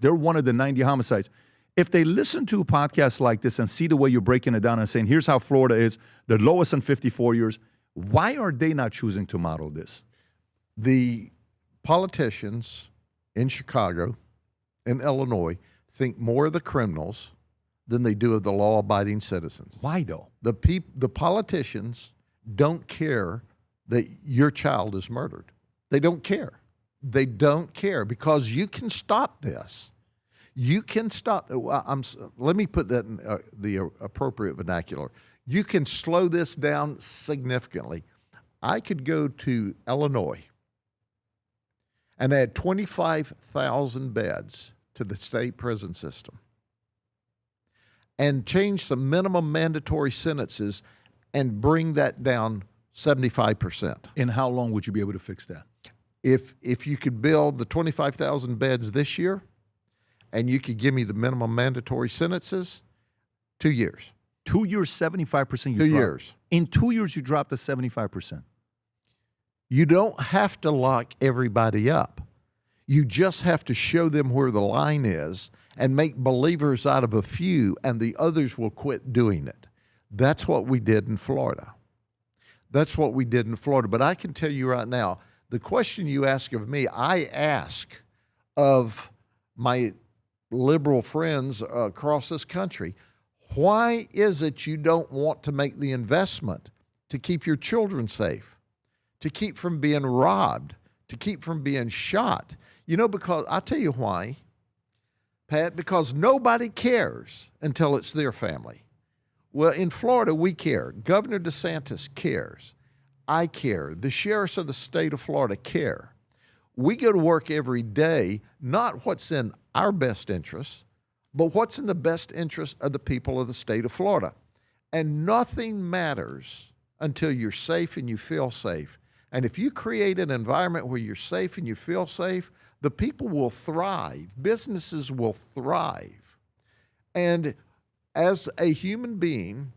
They're one of the 90 homicides. If they listen to a podcast like this and see the way you're breaking it down and saying, here's how Florida is, the lowest in 54 years, why are they not choosing to model this? The politicians in Chicago and Illinois think more of the criminals than they do of the law-abiding citizens. Why, though? The politicians don't care that your child is murdered. They don't care. They don't care because you can stop this. You can stop. Let me put that in the appropriate vernacular. You can slow this down significantly. I could go to Illinois and add 25,000 beds to the state prison system and change the minimum mandatory sentences and bring that down 75%. In how long would you be able to fix that? If you could build the 25,000 beds this year and you could give me the minimum mandatory sentences, 2 years. 2 years, 75%? 2 years. In 2 years, you dropped to 75%. You don't have to lock everybody up. You just have to show them where the line is and make believers out of a few, and the others will quit doing it. That's what we did in Florida. That's what we did in Florida. But I can tell you right now, the question you ask of me, I ask of my liberal friends across this country, why is it you don't want to make the investment to keep your children safe, to keep from being robbed, to keep from being shot? You know, because I'll tell you why, Pat, because nobody cares until it's their family. Well, in Florida, we care. Governor DeSantis cares. I care. The sheriffs of the state of Florida care. We go to work every day, not what's in our best interest, but what's in the best interest of the people of the state of Florida. And nothing matters until you're safe and you feel safe. And if you create an environment where you're safe and you feel safe, the people will thrive. Businesses will thrive. And as a human being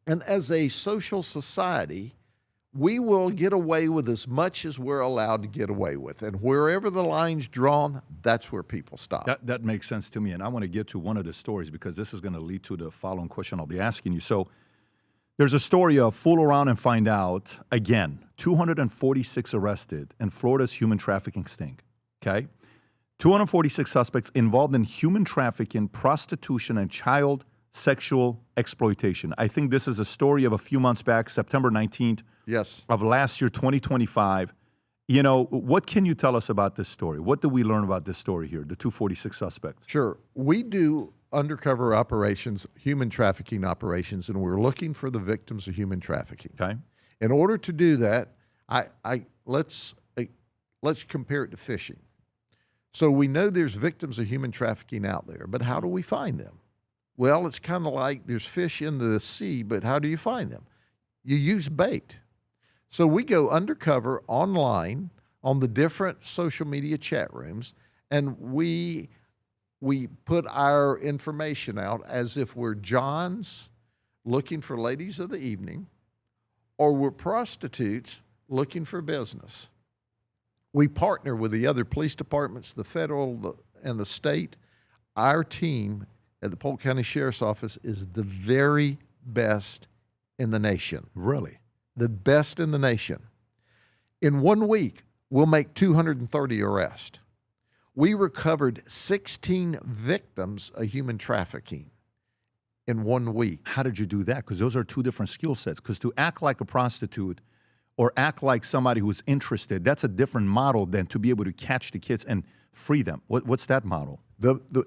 and as a social society, we will get away with as much as we're allowed to get away with. And wherever the line's drawn, that's where people stop. That makes sense to me. And I want to get to one of the stories because this is going to lead to the following question I'll be asking you. So there's a story of fool around and find out, again, 246 arrested in Florida's human trafficking sting. Okay? 246 suspects involved in human trafficking, prostitution, and child sexual exploitation. I think this is a story of a few months back, September 19th of last year, 2025. You know, what can you tell us about this story? What do we learn about this story here, the 246 suspects? Sure. We do undercover operations, human trafficking operations, and we're looking for the victims of human trafficking. Okay. In order to do that, let's compare it to fishing. So we know there's victims of human trafficking out there, but how do we find them? Well, it's kind of like there's fish in the sea, but how do you find them? You use bait. So we go undercover online on the different social media chat rooms, and we put our information out as if we're Johns looking for ladies of the evening, or we're prostitutes looking for business. We partner with the other police departments, the federal and the state. Our team at the Polk County Sheriff's Office is the very best in the nation. Really? The best in the nation. In 1 week, we'll make 230 arrests. We recovered 16 victims of human trafficking in 1 week. How did you do that? Because those are two different skill sets. Because to act like a prostitute or act like somebody who's interested, that's a different model than to be able to catch the kids and free them. What's that model?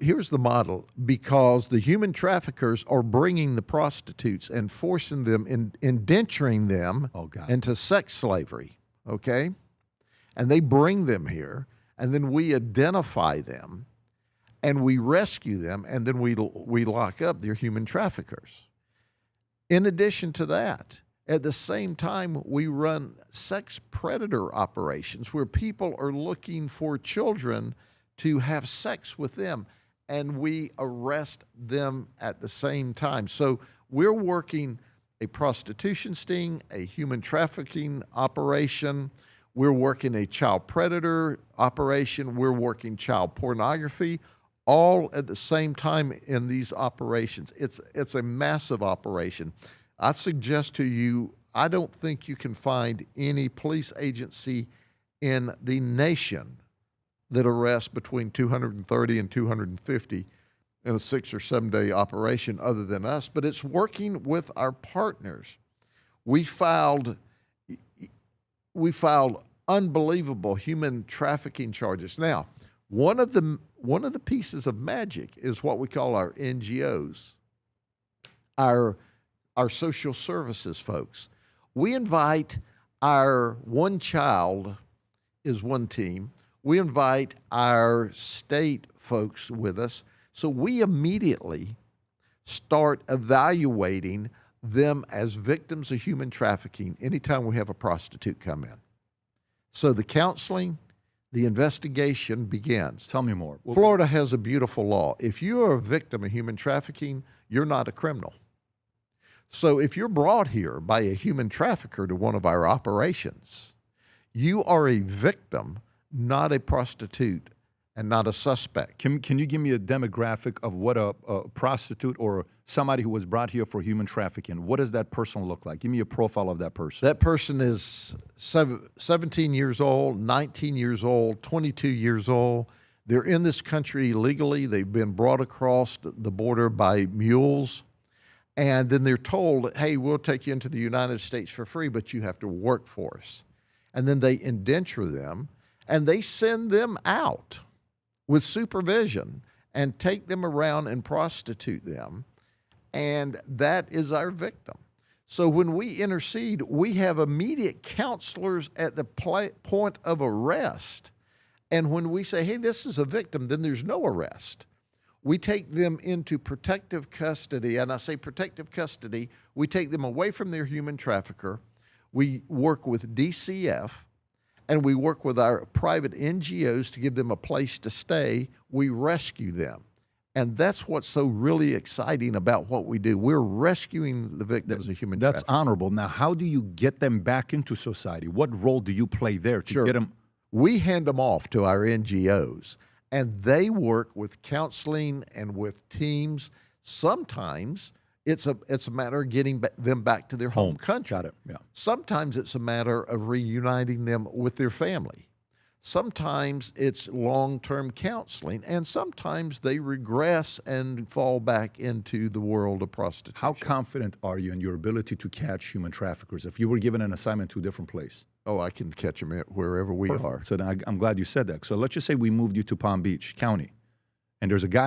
Here's the model, because the human traffickers are bringing the prostitutes and forcing them, indenturing them into sex slavery, okay? And they bring them here, and then we identify them, and we rescue them, and then we lock up their human traffickers. In addition to that, at the same time, we run sex predator operations where people are looking for children to have sex with them, and we arrest them at the same time. So we're working a prostitution sting, a human trafficking operation, we're working a child predator operation, we're working child pornography, all at the same time in these operations. It's a massive operation. I suggest to you, I don't think you can find any police agency in the nation that arrests between 230 and 250 in a 6 or 7 day operation other than us, but it's working with our partners. We filed unbelievable human trafficking charges. Now, one of the pieces of magic is what we call our NGOs, our social services folks. We invite our One Child is one team. We invite our state folks with us. So we immediately start evaluating them as victims of human trafficking anytime we have a prostitute come in. So the counseling, the investigation begins. Tell me more. Florida has a beautiful law. If you are a victim of human trafficking, you're not a criminal. So if you're brought here by a human trafficker to one of our operations, you are a victim, not a prostitute and not a suspect. Can you give me a demographic of what a prostitute or somebody who was brought here for human trafficking, what does that person look like? Give me a profile of that person. That person is 17 years old, 19 years old, 22 years old. They're in this country legally. They've been brought across the border by mules. And then they're told, hey, we'll take you into the United States for free, but you have to work for us. And then they indenture them, and they send them out with supervision and take them around and prostitute them. And that is our victim. So when we intercede, we have immediate counselors at the point of arrest. And when we say, hey, this is a victim, then there's no arrest. We take them into protective custody. And I say protective custody, we take them away from their human trafficker. We work with DCF, and we work with our private NGOs to give them a place to stay. We rescue them. And that's what's so really exciting about what we do. We're rescuing the victims of human trafficking. That's honorable. Now, how do you get them back into society? What role do you play there to get them? We hand them off to our NGOs, and they work with counseling and with teams. Sometimes it's a matter of getting them back to their home country. Got it. Yeah. Sometimes it's a matter of reuniting them with their family. Sometimes it's long-term counseling, and sometimes they regress and fall back into the world of prostitution. How confident are you in your ability to catch human traffickers if you were given an assignment to a different place? Oh, I can catch them wherever we are. So I'm glad you said that. So let's just say we moved you to Palm Beach County, and there's a guy